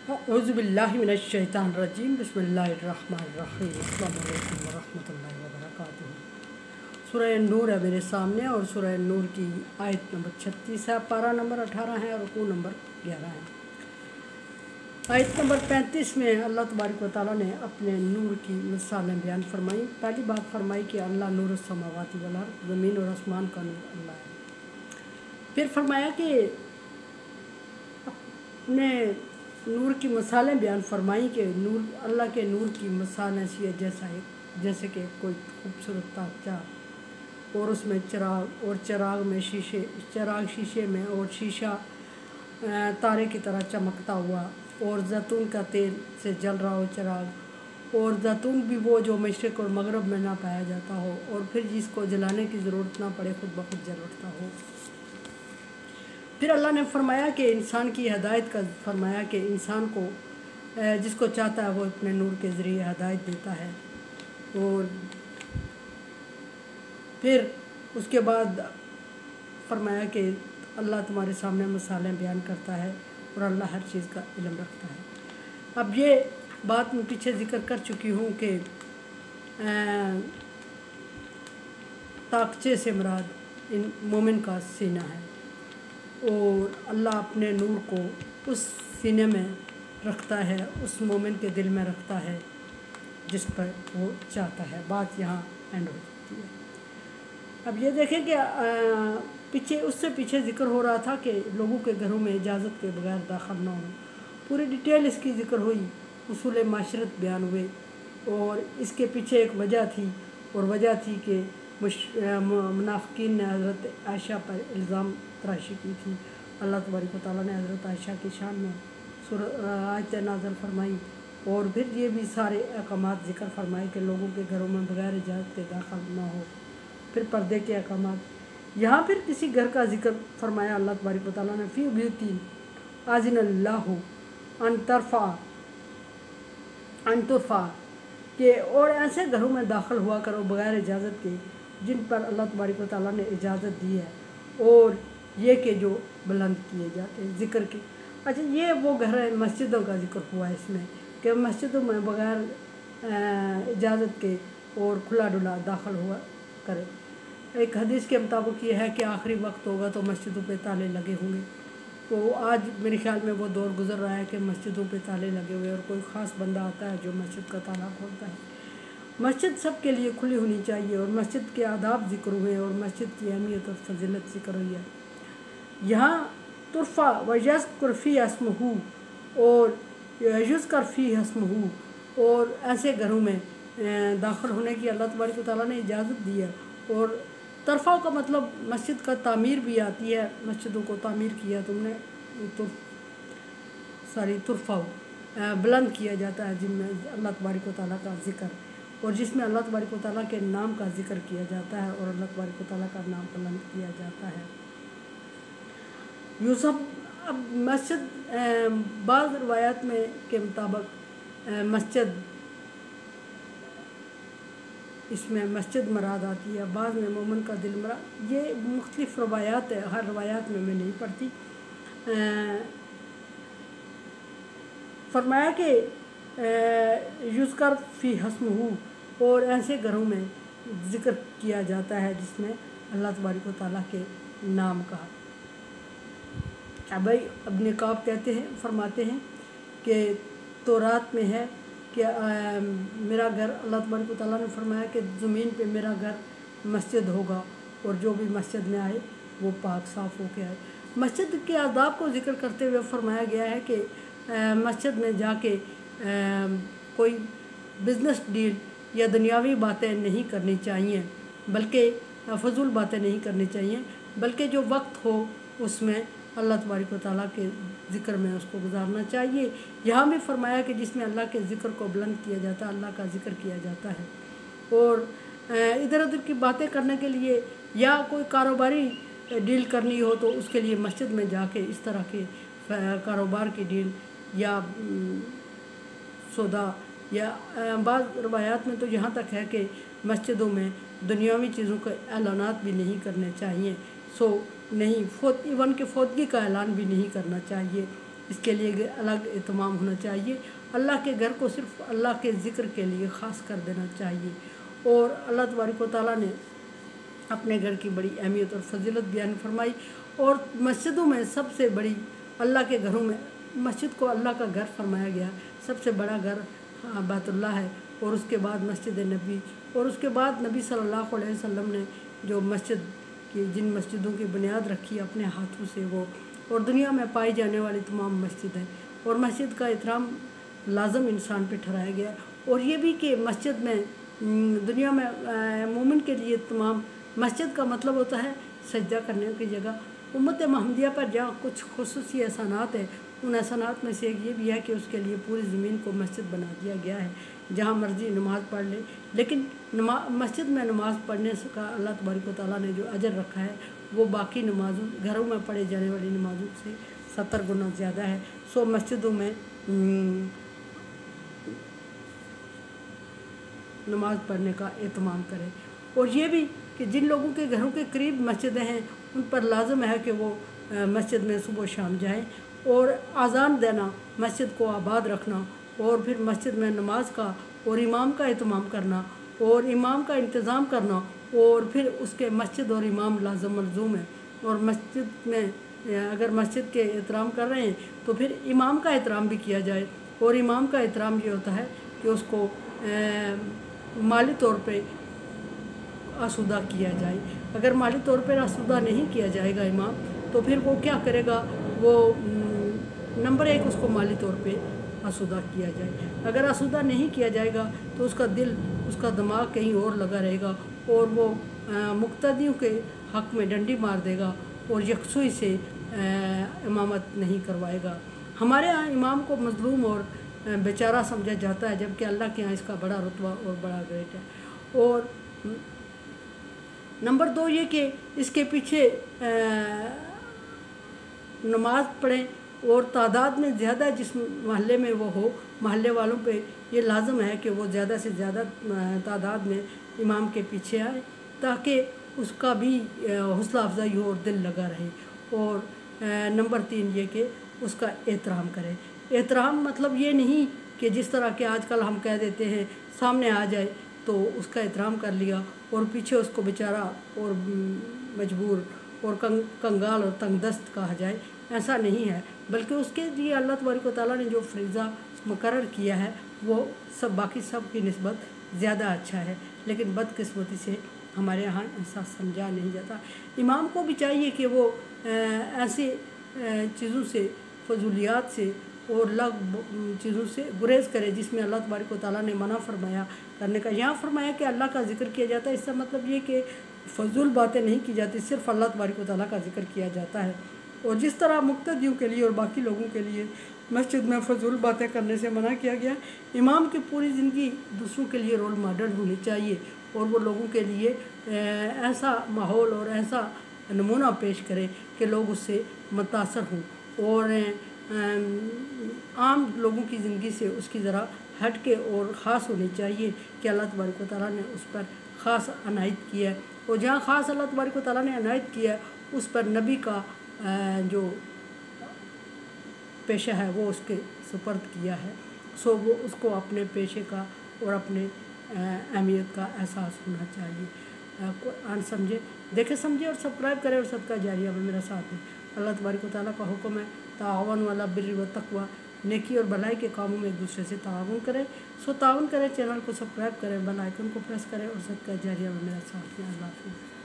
औज़ुबिल्लाहि मिनश्शैतानिर्रजीम बिस्मिल्लाहिर्रहमानिर्रहीम अस्सलामु अलैकुम वरहमतुल्लाहि वबरकातुहू। सूरह नूर है मेरे सामने और सूरह नूर की आयत नंबर 36 है, पारा नंबर 18 है और रुकू नंबर 11 है। आयत नंबर 35 में अल्लाह तबारक व तआला ने अपने नूर की मिसालें बयान फरमाई। पहली बात फरमाई कि अल्लाह नूर समावाति वल अर्द, ज़मीन और आसमान का नूर अल्लाह है। फिर फरमाया कि अपने नूर की मिसालें बयान फरमाई कि नूर, अल्लाह के नूर की मिसाल ऐसी है जैसे कि कोई खूबसूरत ताकचा और उसमें चिराग और चिराग में चिराग शीशे में और शीशा तारे की तरह चमकता हुआ और जैतून का तेल से जल रहा हो चिराग, और जैतून भी वो जो मशरिक़ और मगरब में ना पाया जाता हो और फिर जिसको जलाने की ज़रूरत ना पड़े, खुद ब खुद जल उठता हो। फिर अल्लाह ने फरमाया कि इंसान की हदायत का फरमाया कि इंसान को जिसको चाहता है वो अपने नूर के ज़रिए हदायत देता है। और फिर उसके बाद फरमाया कि अल्लाह तुम्हारे सामने मिसालें बयान करता है और अल्लाह हर चीज़ का इल्म रखता है। अब ये बात मैं पीछे ज़िक्र कर चुकी हूँ कि ताकचे से मुराद इन मोमिन का सीना है और अल्लाह अपने नूर को उस सीने में रखता है, उस मोमिन के दिल में रखता है जिस पर वो चाहता है। बात यहाँ एंड हो जाती है। अब ये देखें कि उससे पीछे ज़िक्र हो रहा था कि लोगों के घरों में इजाज़त के बगैर दाखिल न हो। पूरी डिटेल इसकी ज़िक्र हुई, उसूल माशरत बयान हुए और इसके पीछे एक वजह थी और वजह थी कि मुनाफिकीन ने हज़रत आयशा पर इल्ज़ाम तराशी की थी। अल्लाह तबारक व तआला ने हज़रत आयशा की शान में आयत नाज़िल फरमाई और फिर ये भी सारे अहकामात ज़िक्र फरमाए कि लोगों के घरों में बगैर इजाज़त के दाखिल न हो। फिर पर्दे के अहकामात, यहाँ फिर किसी घर का ज़िक्र फरमाया अल्लाह तबारक व तआला ने, फ़ी बुयूतिन आज़िनल्लाहु अन तुरफ़ा के, और ऐसे घरों में दाखिल हुआ करो बगैर इजाज़त के जिन पर अल्लाह तबारक व तआला ने इजाज़त दी है और ये कि जो बुलंद किए जाते हैं ज़िक्र की। अच्छा, ये वो घर है, मस्जिदों का ज़िक्र हुआ इसमें कि मस्जिदों में बगैर इजाज़त के और खुला डुला दाखिल हुआ करे। एक हदीस के मुताबिक ये है कि आखिरी वक्त होगा तो मस्जिदों पे ताले लगे होंगे। तो आज मेरे ख्याल में वो दौर गुज़र रहा है कि मस्जिदों पे ताले लगे हुए और कोई ख़ास बंदा आता है जो मस्जिद का ताला खोलता है। मस्जिद सब के लिए खुली होनी चाहिए और मस्जिद के आदाब ज़िक्र हुए और मस्जिद की अहमियत और फजीलत ज़िक्र हुई है। यहाँ तुरफ़ा व यज़्कुर फ़ीहा अस्मुहू और युज़कर फ़ीहा अस्मुहू, और ऐसे घरों में दाखिल होने की अल्लाह तबारक व तआला ने इजाज़त दी है। और तरफ़ा का मतलब मस्जिद का तामीर भी आती है, मस्जिदों को तामीर किया तुमने, तुरफ़ा बुलंद किया जाता है जिनमें अल्लाह तबारक व तआला का ज़िक्र और जिसमें अल्लाह तबारक व तआला के नाम का ज़िक्र किया जाता है और अल्लाह तबारक व तआला का नाम बुलंद किया जाता है। यूसुफ, अब मस्जिद बाज़ रवायात में के मुताबिक मस्जिद, इसमें मस्जिद मराद आती है, बाद में मोमिन का दिल मराद। ये मुख्तलिफ़ रवायात है, हर रवायात में मैं नहीं पढ़ती। फरमाया कि युज़कर फ़ीहा अस्मुहू, और ऐसे घरों में ज़िक्र किया जाता है जिसमें अल्लाह तबारक व तआला के नाम का। भाई इब्न काब कहते हैं, फरमाते हैं कि तौरात में है कि मेरा घर, अल्लाह तबारक व तआला ने फरमाया कि ज़मीन पे मेरा घर मस्जिद होगा और जो भी मस्जिद में आए वो पाक साफ़ होके आए। मस्जिद के आदाब को ज़िक्र करते हुए फरमाया गया है कि मस्जिद में जाके कोई बिज़नेस डील या दुनियावी बातें नहीं करनी चाहिए, बल्कि फजूल बातें नहीं करनी चाहिए, बल्कि जो वक्त हो उसमें अल्लाह तबारक व तआला के ज़िक्र में उसको गुजारना चाहिए। यहाँ भी फरमाया कि जिसमें अल्लाह के ज़िक्र को बुलंद किया जाता है, अल्लाह का ज़िक्र किया जाता है। और इधर उधर की बातें करने के लिए या कोई कारोबारी डील करनी हो तो उसके लिए मस्जिद में जाके इस तरह के कारोबार की डील या सौदा, या बाज़ रवायात में तो यहाँ तक है कि मस्जिदों में दुनियावी चीज़ों के ऐलानात भी नहीं करने चाहिए। इवन के फौतगी का ऐलान भी नहीं करना चाहिए। اس کے لیے الگ اہتمام ہونا چاہیے۔ اللہ کے گھر کو صرف اللہ کے ذکر کے لیے خاص کر دینا چاہیے۔ اور اللہ تبارک و تعالیٰ نے اپنے گھر کی بڑی اہمیت اور فضیلت بیان فرمائی، اور مسجدوں میں سب سے بڑی اللہ کے گھروں میں مسجد کو اللہ کا گھر فرمایا گیا۔ سب سے بڑا گھر بیت اللہ ہے، اور اس کے بعد مسجد نبی، اور اس کے بعد نبی صلی اللہ علیہ وسلم نے جو مسجد کی جن مسجدوں کی بنیاد رکھی اپنے ہاتھوں سے، وہ اور دنیا میں پائی جانے والی تمام مسجد ہیں، اور مسجد کا احترام لازم انسان پہ ٹھہرایا گیا۔ اور یہ بھی کہ مسجد میں دنیا میں مومن کے لیے تمام مسجد کا مطلب ہوتا ہے سجدہ کرنے کی جگہ۔ امت محمدیہ پر جہاں کچھ خصوصی احسانات ہیں، ان احسانات میں سے ایک یہ بھی ہے کہ اس کے لیے پوری زمین کو مسجد بنا دیا گیا ہے، جہاں مرضی نماز پڑھ لے۔ لیکن مسجد میں نماز پڑھنے کا اللہ تبارک و تعالیٰ نے جو اجر رکھا ہے وہ باقی نمازوں گھروں میں پڑھے جانے والی نمازوں سے 70 گنا زیادہ ہے۔ سو مسجدوں میں نماز پڑھنے کا اہتمام کریں۔ اور یہ بھی کہ جن لوگوں کے گھروں کے قریب مسجدیں ہیں ان پر لازم ہے کہ وہ مسجد میں صبح و شام جائیں، اور اذان دینا، مسجد کو آباد رکھنا، اور پھر مسجد میں نماز کا اور امام کا اہتمام کرنا اور امام کا انتظام کرنا، اور پھر اس کے مسجد اور امام لازم ملزوم ہے۔ اور مسجد میں اگر مسجد کے احترام کر رہے ہیں تو پھر امام کا احترام بھی کیا جائے، اور امام کا احترام یہ ہوتا ہے کہ اس کو مالی طور پہ آسودہ کیا جائے۔ اگر مالی طور پر آسودہ نہیں کیا جائے گا امام، تو پھر وہ کیا کرے گا؟ وہ نمبر ایک اس کو مالی طور پہ آسودہ کیا جائے۔ اگر آسودہ نہیں کیا جائے گا تو اس کا دل، اس کا دماغ کہیں اور لگا رہے گا، اور وہ مقتدیوں کے حق میں ڈنڈی مار دے گا اور یکسوئی سے امامت نہیں کروائے گا۔ ہمارے ہاں امام کو مظلوم اور بیچارہ سمجھا جاتا ہے، جبکہ اللہ کے ہاں اس کا بڑا رتبہ اور بڑا گریڈ ہے۔ اور نمبر دو یہ کہ اس کے پیچھے نماز پڑھیں، اور تعداد میں زیادہ جس محلے میں وہ ہو، محلے والوں پہ یہ لازم ہے کہ وہ زیادہ سے زیادہ تعداد میں امام کے پیچھے آئے، تاکہ اس کا بھی حوصلہ افزائی ہو اور دل لگا رہے۔ اور نمبر تین یہ کہ اس کا احترام کرے۔ احترام مطلب یہ نہیں کہ جس طرح کہ آج کل ہم کہہ دیتے ہیں سامنے آ جائے تو اس کا احترام کر لیا، اور پیچھے اس کو بیچارہ اور مجبور اور کنگال اور تنگ دست کہا جائے۔ ایسا نہیں ہے، بلکہ اس کے لیے اللہ تبارک و تعالیٰ نے جو فریضہ مقرر کیا ہے وہ باقی سب کی نسبت زیادہ اچھا ہے، لیکن بدقسمتی سے ہمارے یہاں ایسا سمجھا نہیں جاتا۔ امام کو بھی چاہیے کہ وہ ایسی چیزوں سے، فضولیات سے اور چیزوں سے گریز کرے جس میں اللہ تبارک و تعالیٰ نے منع فرمایا کرنے کا۔ یہاں فرمایا کہ اللہ کا ذکر کیا جاتا ہے، اس کا مطلب یہ کہ فضول باتیں نہیں کی جاتی، صرف اللہ تبارک و تعالیٰ کا ذکر کیا جاتا ہے۔ اور جس طرح مقتدیوں کے لیے اور باقی لوگوں کے لیے مسجد میں فضول باتیں کرنے سے منع کیا گیا، امام کی پوری زندگی دوسروں کے لیے رول ماڈل ہونی چاہیے، اور وہ لوگوں کے لیے ایسا ماحول اور ایسا نمونہ پیش کرے کہ لوگ اس سے متاثر ہوں، اور عام لوگوں کی زندگی سے اس کی ذرا ہٹ کے اور خاص ہونی چاہیے کہ اللہ تبارک و تعالیٰ نے اس پر خاص عنایت کی ہے، اور جہاں خاص اللہ تبارک و تعالیٰ نے عنایت کی ہے اس پر نبی کا جو پیشہ ہے وہ اس کے سپرد کیا ہے۔ سو وہ اس کو اپنے پیشے کا اور اپنے اہمیت کا احساس ہونا چاہیے۔ قرآن سمجھے، دیکھے سمجھے، اور سبسکرائب کرے اور صدقہ جاریہ میں میرا ساتھ دیں۔ اللہ تبارک و تعالیٰ کا حکم ہے تعاون علی البر والتقوی، نیکی اور بھلائی کے کاموں میں ایک دوسرے سے تعاون کریں۔ سو تعاون کریں، چینل کو سبسکرائب کریں، بیل آئیکن کو پریس کریں اور صدقہ جاریہ میں میرا ساتھ دیں۔ اللہ حافظ۔